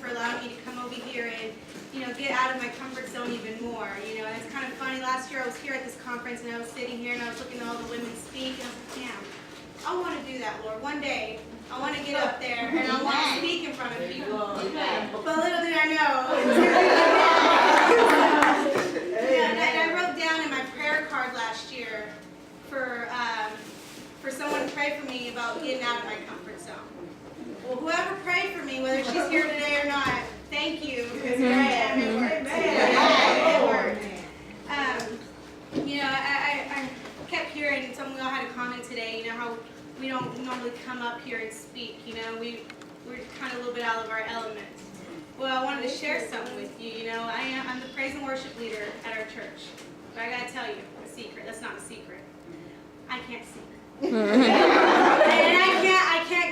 for allowing me to come over here and, get out of my comfort zone even more. And it's kind of funny. Last year I was here at this conference and I was sitting here and I was looking at all the women speak and I was like, damn, I want to do that, Lord. One day I want to get up there and I want to speak in front of people. But little did I know. And I wrote down in my prayer card last year for someone to pray for me about getting out of my comfort zone. Well, whoever prayed for me, whether she's here today or not, thank you, because here I am. It worked. I kept hearing, some of y'all had a comment today, how we don't normally come up here and speak. We're kind of a little bit out of our element. Well, I wanted to share something with you. I'm the praise and worship leader at our church. But I got to tell you a secret. That's not a secret. I can't sing. And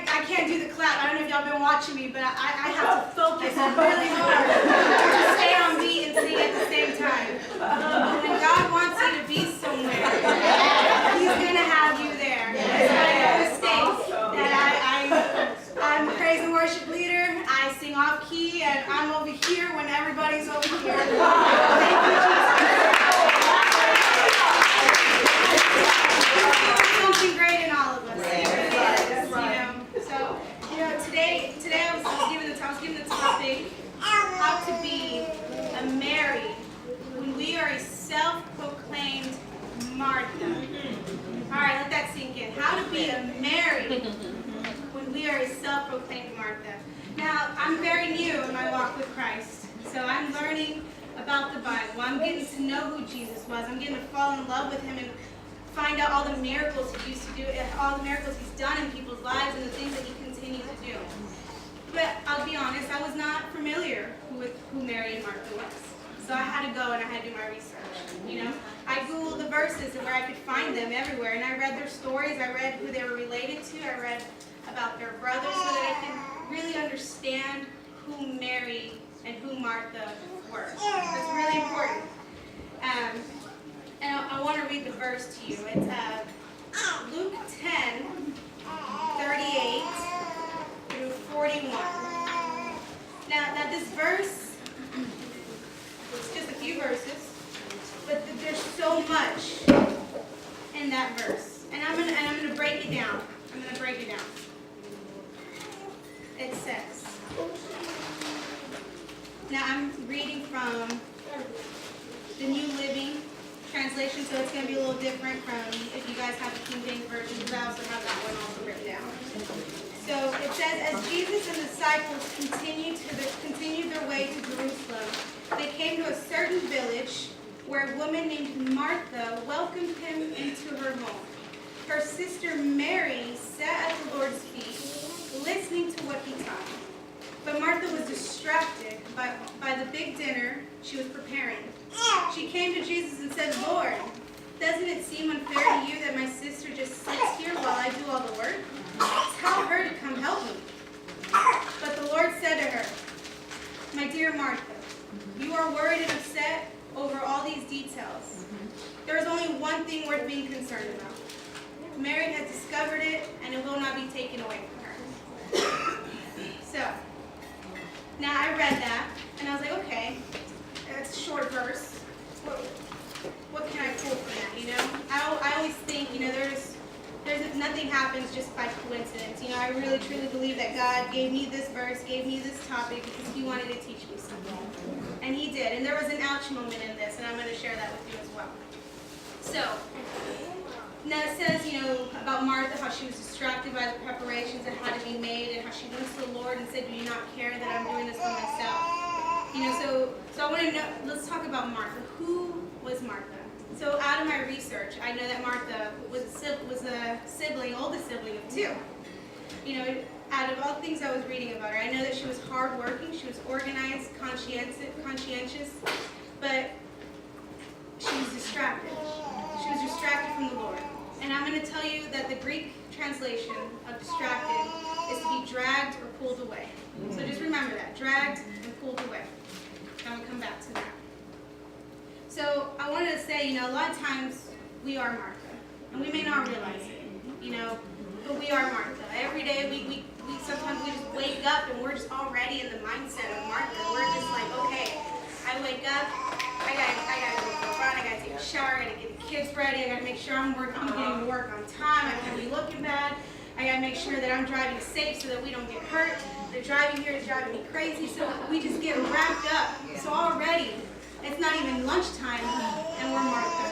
I can't do the clap. I don't know if y'all been watching me, but I have to focus really hard to stay on beat and sing at the same time. When God wants you to be somewhere, He's gonna have you there. That's why I always state that I'm a praise and worship leader. I sing off key, and I'm over here when everybody's over here. Thank you, Jesus. Something great in all of us. So, today I was given the topic, how to be a Mary when we are a self-proclaimed Martha. All right, let that sink in. How to be a Mary when we are a self-proclaimed Martha. Now, I'm very new in my walk with Christ, so I'm learning about the Bible. I'm getting to know who Jesus was. I'm getting to fall in love with Him and find out all the miracles He used to do, all the miracles He's done in people's lives and the things that He continues to do. But I'll be honest, I was not familiar with who Mary and Martha was. So I had to go and I had to do my research. I Googled the verses and where I could find them everywhere, and I read their stories, I read who they were related to, I read about their brothers so that I could really understand who Mary and who Martha were. That's really important. And I want to read the verse to you. It's Luke 10:38 through 41. Now this verse, it's just a few verses, but there's so much in that verse. And I'm gonna break it down. It says, now I'm reading from the New Living Translation, so it's going to be a little different from if you guys have the King James Version, because I also have that one also written down. So it says, as Jesus and the disciples continued their way to Jerusalem, they came to a certain village where a woman named Martha welcomed him into her home. Her sister Mary sat at the Lord's feet, listening to what he taught. But Martha was distracted by the big dinner she was preparing. She came to Jesus and said, Lord, doesn't it seem unfair to you that my sister just sits here while I do all the work? Tell her to come help me. But the Lord said to her, my dear Martha, you are worried and upset over all these details. There is only one thing worth being concerned about. Mary has discovered it, and it will not be taken away from her. So, now I read that, and I was like, okay, that's a short verse. What can I pull from that, I always think, there's nothing happens just by coincidence. I really, truly believe that God gave me this verse, gave me this topic, because He wanted to teach me something. And He did. And there was an ouch moment in this, and I'm going to share that with you as well. So, now it says, about Martha, how she was distracted by the preparations that had to be made, and how she went to the Lord and said, do you not care that I'm doing this for myself? So I want to know, let's talk about Martha. Who was Martha? So out of my research, I know that Martha was a sibling, oldest sibling of two. Out of all the things I was reading about her, I know that she was hardworking, she was organized, conscientious, but she was distracted. She was distracted from the Lord. And I'm going to tell you that the Greek translation of distracted is to be dragged or pulled away. So just remember that, dragged and pulled away. I'm going to come back to that. So I wanted to say, a lot of times we are Martha, and we may not realize it, but we are Martha. Every day we sometimes we just wake up and we're just already in the mindset of Martha. We're just like, okay, I wake up, I gotta go for a run, I gotta take a shower, I gotta get the kids ready, I gotta make sure I'm getting to work on time, I can't be looking bad, I gotta make sure that I'm driving safe so that we don't get hurt. The driving here is driving me crazy, so we just get wrapped up. So already, it's not even lunchtime, and we're Martha.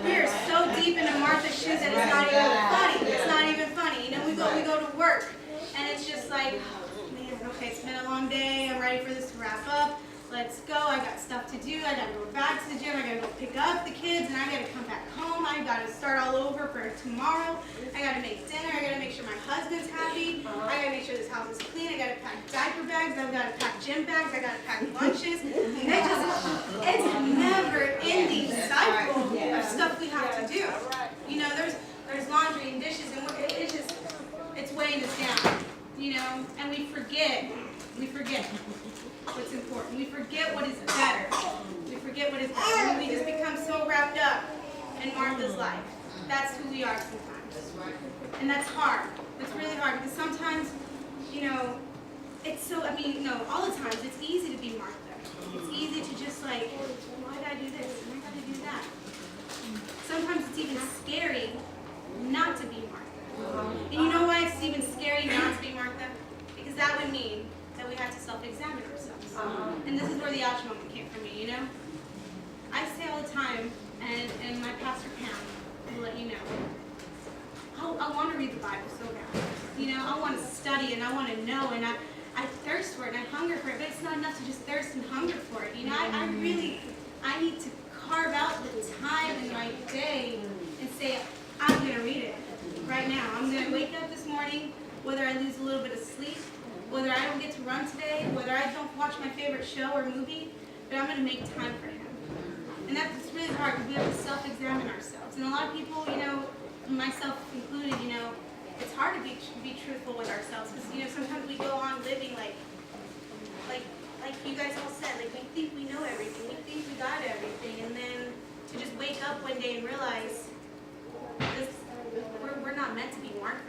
We're so deep into Martha's shoes that it's not even funny. It's not even funny. You know, we go to work, and it's just like, man, okay, it's been a long day. I'm ready for this to wrap up. Let's go. I got stuff to do. I gotta go back to the gym. I gotta go pick up the kids, and I gotta come back home. I gotta start all over for tomorrow. I gotta make dinner. I gotta make sure my husband's happy. I gotta make sure this house is clean. I gotta pack diaper bags. I've gotta pack gym bags. I gotta pack lunches. It's never-ending cycle of stuff we have to do. You know, there's laundry and dishes, and it's weighing us down. You know, and we forget what's important. We forget what is better. We forget what is better. And we just become so wrapped up in Martha's life. That's who we are sometimes. And that's hard. That's really hard because sometimes, you know, all the times it's easy to be Martha. It's easy to just like, why did I do this? And I gotta do that. Sometimes it's even scary not to be Martha. And you know why it's even scary not to be Martha? Because that would mean that we have to self-examine ourselves. And this is where the ouch moment came from me, you know? I say all the time, and my pastor Pam will let you know, I want to read the Bible so bad. You know, I want to study and I want to know, and I thirst for it and I hunger for it, but it's not enough to just thirst and hunger for it. You know, I need to carve out the time in my day and say, I'm going to read it right now. I'm going to wake up this morning, whether I lose a little bit of sleep, whether I don't get to run today, whether I don't watch my favorite show or movie, but I'm going to make time for him. And that's really hard because we have to self-examine ourselves. And a lot of people, you know, myself included, you know, it's hard to be truthful with ourselves because, you know, sometimes we go on living like you guys all said, like we think we know everything, we think we got everything, and then to just wake up one day and realize we're not meant to be Martha.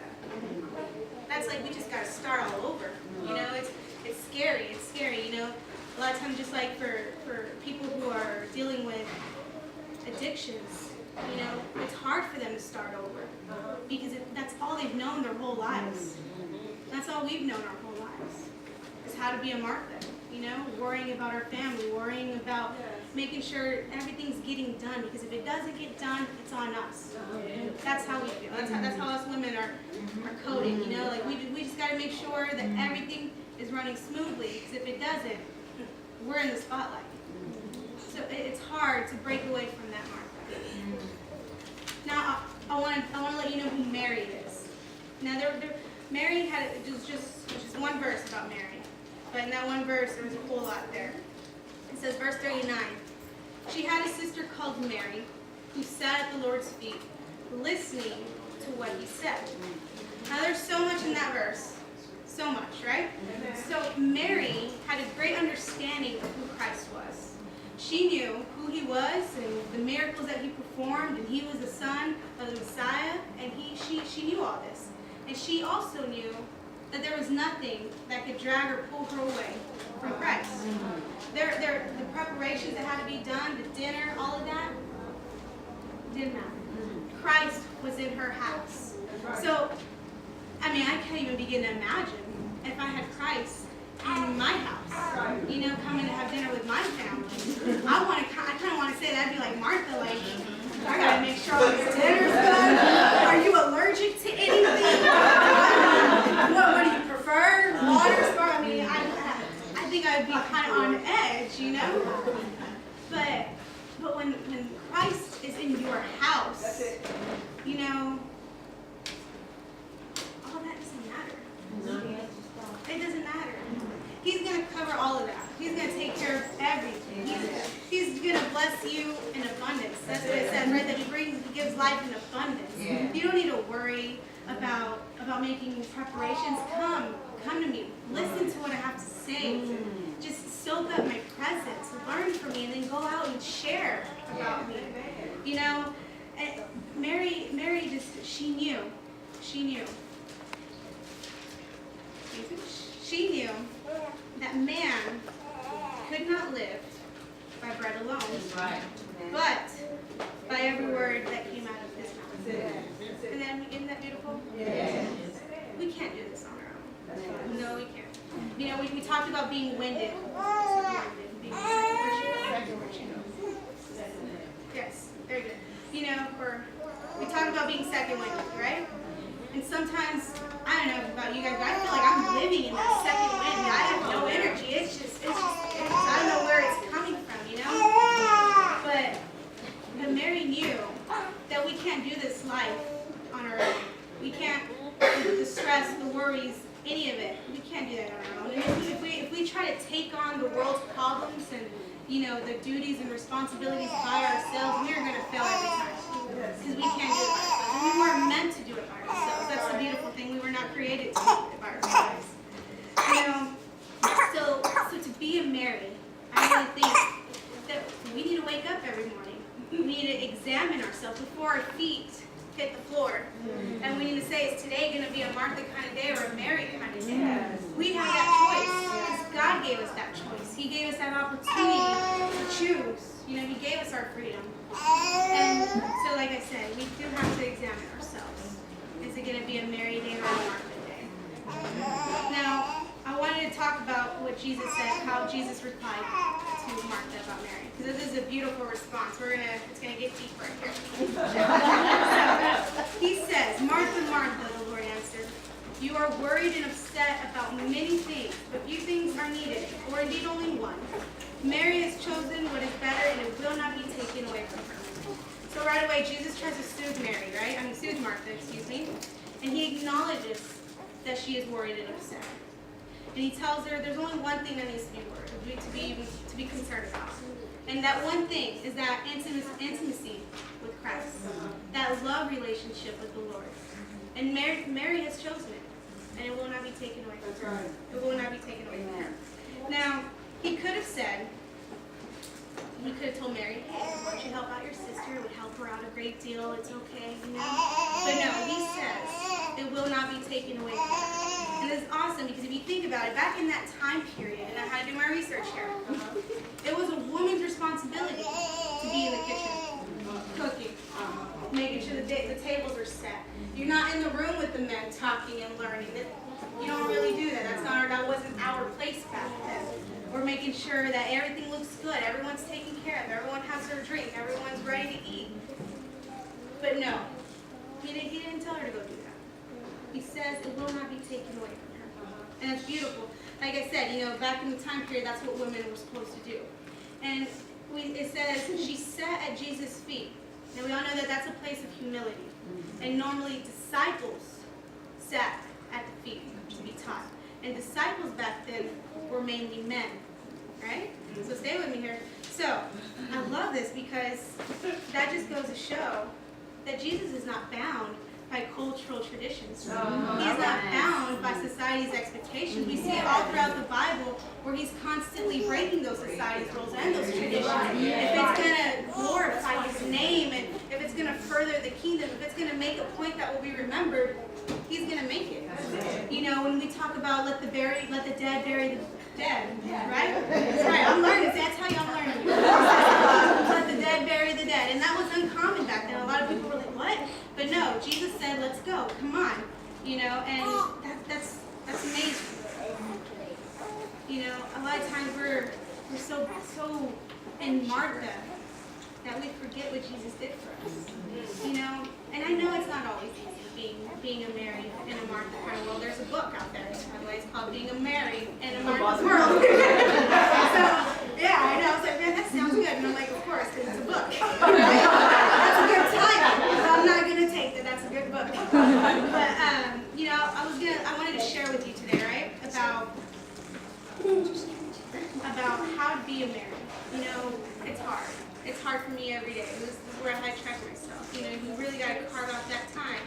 That's like we just got to start all over. You know, it's scary. It's scary. You know, a lot of times, just like for people who are dealing with addictions, you know, it's hard for them to start over because that's all they've known their whole lives. That's all we've known our whole lives is how to be a Martha. You know, worrying about our family, worrying about making sure everything's getting done, because if it doesn't get done, it's on us. That's how we feel. That's how us women are coded. You know, like we just got to make sure that everything is running smoothly, because if it doesn't, we're in the spotlight. So it's hard to break away from that Martha. Now I want to let you know who Mary is. Now Mary had just one verse about Mary. But in that one verse, there was a whole lot there. It says, verse 39, she had a sister called Mary, who sat at the Lord's feet, listening to what he said. Now there's so much in that verse. So much, right? So Mary had a great understanding of who Christ was. She knew who he was and the miracles that he performed, and he was the son of the Messiah, and she knew all this. And she also knew that there was nothing that could drag or pull her away from Christ. The preparations that had to be done, the dinner, all of that, didn't matter. Christ was in her house. So, I mean, I can't even begin to imagine if I had Christ in my house, you know, coming to have dinner with my family. I kind of want to say that I'd be like Martha, like, I got to make sure all this dinner's done. Are you allergic to anything? What do you prefer? Water, spark? I mean, I think I'd be kind of on edge, you know? But when Christ is in your house, you know, all that doesn't matter. It doesn't matter. He's going to cover all of that. He's going to take care of everything. He's going to bless you in abundance. That's what it says, right? That he gives life in abundance. Yeah. You don't need to worry about making preparations. Come to me. Listen to what I have to say. Just soak up my presence. Learn from me, and then go out and share about me. You know, and Mary just, she knew. She knew that man could not live by bread alone, but by every word that came out of his mouth. And then, isn't that beautiful? Yes. We can't do this on our own. No, we can't. You know, we talked about being winded. Yes, very good. You know, we talked about being second-winded, right? And sometimes, I don't know about you guys, but I feel like I'm living in that second wind. I have no energy. It's just I don't know where it's coming from, you know? But Mary knew that we can't do this life on our own. We can't, the stress, the worries, any of it, we can't do that on our own. And if we try to take on the world's problems and, you know, the duties and responsibilities by ourselves, we're going to fail every time. Because we can't do it by ourselves. We weren't meant to do it by ourselves. That's the beautiful thing. We were not created to do it by ourselves. You know, so to be a Mary, I really think that we need to wake up every morning. We need to examine ourselves before our feet hit the floor. And we need to say, is today going to be a Martha kind of day or a Mary kind of day? Yes. We have that choice because God gave us that choice. He gave us that opportunity to choose. You know, He gave us our freedom. And so, like I said, we do have to examine ourselves. Is it going to be a Mary day or a Martha day? Now, I wanted to talk about what Jesus said, how Jesus replied to Martha about Mary. Because this is a beautiful response. It's gonna get deep right here. So, he says, Martha, Martha, the Lord answered, you are worried and upset about many things, but few things are needed, or indeed only one. Mary has chosen what is better, and it will not be taken away from her. So right away, Jesus tries to soothe Mary, right? Soothe Martha, excuse me. And he acknowledges that she is worried and upset. And he tells her there's only one thing that needs to be worried, to be concerned about. And that one thing is that intimacy with Christ, that love relationship with the Lord. And Mary has chosen it, and it will not be taken away from her. It will not be taken away from her. Now, he could have told Mary, hey, why don't you help out your sister? It would help her out a great deal. It's okay, you know. But no, he says it will not be taken away from her. And it's awesome because if you think about it, back in that time period, and I had to do my research here, it was a woman's responsibility to be in the kitchen, cooking, making sure the tables are set. You're not in the room with the men talking and learning. You don't really do that. That wasn't our place back then. We're making sure that everything looks good, everyone's taken care of, everyone has their drink, everyone's ready to eat. But no, he didn't tell her to go do that. He says it will not be taken away from her. And it's beautiful. Like I said, you know, back in the time period, that's what women were supposed to do. And it says she sat at Jesus' feet. Now we all know that that's a place of humility. And normally disciples sat at the feet to be taught. And disciples back then were mainly men, right? So stay with me here. So I love this because that just goes to show that Jesus is not bound by cultural traditions. He's not bound by society's expectations. We see it all throughout the Bible where he's constantly breaking those society's rules and those traditions. If it's going to glorify his name and if it's going to further the kingdom, if it's going to make a point that will be remembered, he's going to make it. You know, when we talk about let the dead bury the dead, right? That's right, I'm learning. See, I tell you, I'm learning. Let the dead bury the dead. And that was uncommon back then. A lot of people were like, what? But no, Jesus said, let's go. Come on. You know, and that's amazing. You know, a lot of times we're so in Martha that we forget what Jesus did for us. You know, and I know it's not always easy being a Mary in a Martha kind of world. There's a book out there, by the way, it's called Being a Mary in a Martha's World. So, yeah, I know. I was like, man, that sounds good. And I'm like, of course, because it's a book. Right? That's a good title. So I'm not going to take that. That's a good book. But, you know, I wanted to share with you today, right, about how to be a Mary. You know, it's hard. It's hard for me every day. This is where I track myself. You know, you really got to carve out that time.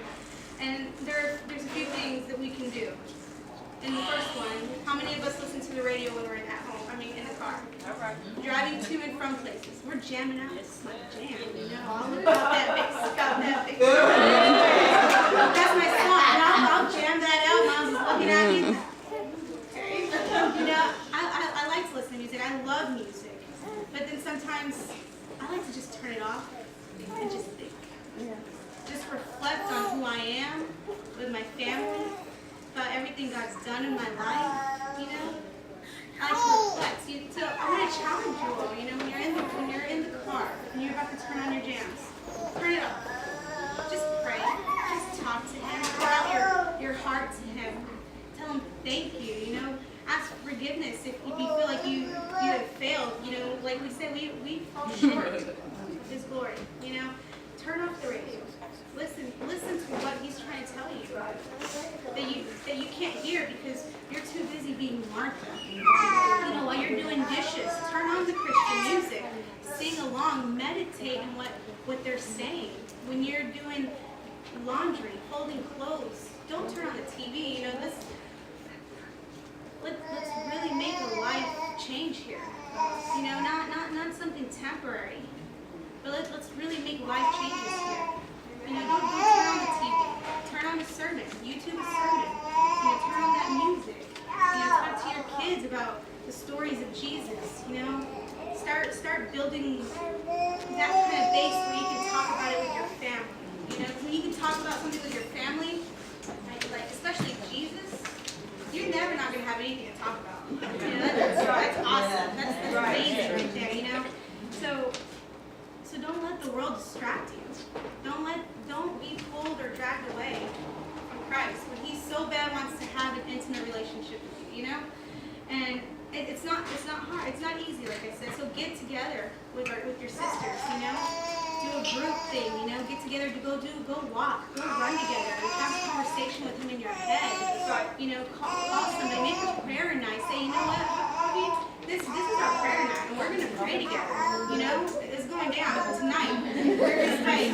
And there's a few things that we can do. And the first one, how many of us listen to the radio when we're at home? In the car. Driving to and from places. We're jamming out. It's my jam, you know. All about that bass. Got that bass. That's my song. I'll jam that out. Mom's just looking at me. love music, but then sometimes I like to just turn it off and just think. Just reflect on who I am with my family, about everything God's done in my life, you know. I like to reflect. So I want to challenge you all, you know, when you're in the car and you're about to turn on your jams, turn it off. Just pray. Just talk to Him. Pour out your heart to Him. Tell Him thank you, you know. Ask for forgiveness if you feel like you have failed, you know. Like we said, we fall short of His glory, you know. Turn off the radio. Listen to what He's trying to tell you that you can't hear because you're too busy being Martha. You know, while you're doing dishes, turn on the Christian music, sing along, meditate on what they're saying. When you're doing laundry, folding clothes, don't turn on the TV. You know, let's really make a life change here. You know, not something temporary, but let's really make life changes here. You know, don't turn on the TV. Turn on a sermon. YouTube a sermon. You know, turn on that music. You know, talk to your kids about the stories of Jesus. You know, start building that kind of base where you can talk about it with your family. You know, 'cause when you can talk about something with your family, like especially Jesus, you're never not gonna have anything to talk about. You know, that's awesome. That's amazing right there. You know, so don't let the world distract you. Don't be pulled or dragged away from Christ when He so bad wants to have an intimate relationship with you. You know, and it's not hard. It's not easy, like I said. So get together with your sisters. You know, do a group thing. You know, get together to go walk, go run together, have a conversation with Him in your head. You know, call somebody, make a prayer night. Say, you know what, Bobby, this is our prayer night, and we're gonna pray together. You know, it's going down tonight. We're gonna pray.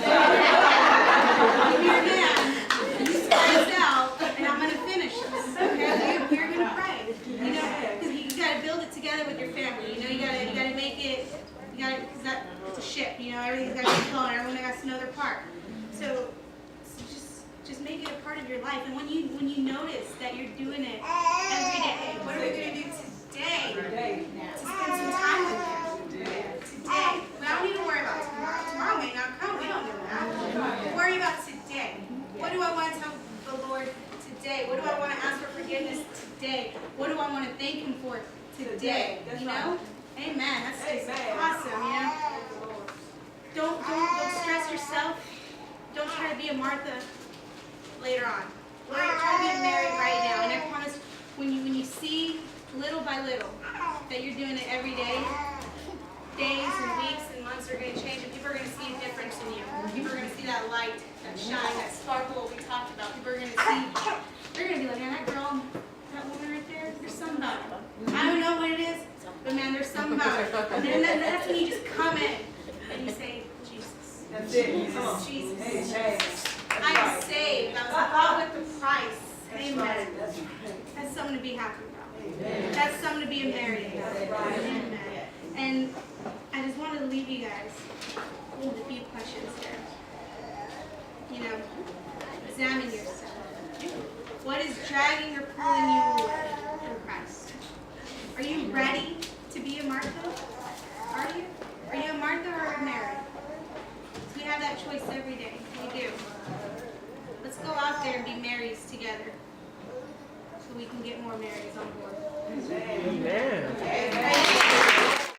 If you're a man, you start us out, and I'm gonna finish this. Okay, we're gonna pray. You know, because you gotta build it together with your family. You know, you gotta make it. Because it's a ship. You know, everything's gotta be flowing. Everyone has to know their part. So just make it a part of your life. And when you notice that you're doing it every day, what are we gonna do today? To spend some time with Him. Today. We don't need to worry about tomorrow. Tomorrow may not come. We don't know that. Worry about today. What do I want to tell the Lord today? What do I want to ask for forgiveness today? What do I want to thank Him for today? You know? Amen. That's just awesome, you know? Don't stress yourself. Don't try to be a Martha later on. Try to be married right now. And I promise, when you see little by little that you're doing it every day, days and weeks and months are going to change, and people are going to see a difference in you. People are going to see that light, that shine, that sparkle we talked about. People are going to see, they're going to be like, man, that girl, that woman right there, there's something about her. I don't know what it is, but man, there's something about her. And then that's when you just come in and you say, Jesus. That's it. Jesus. I'm saved. I was bought with the price. Amen. That's something to be happy about. That's something to be married about. Amen. And I just wanted to leave you guys with a few questions here. You know, examine yourself. What is dragging or pulling you away from Christ? Are you ready to be a Martha? Are you? Are you a Martha or a Mary? So we have that choice every day. We do. Let's go out there and be Marys together so we can get more Marys on board. Amen. Amen.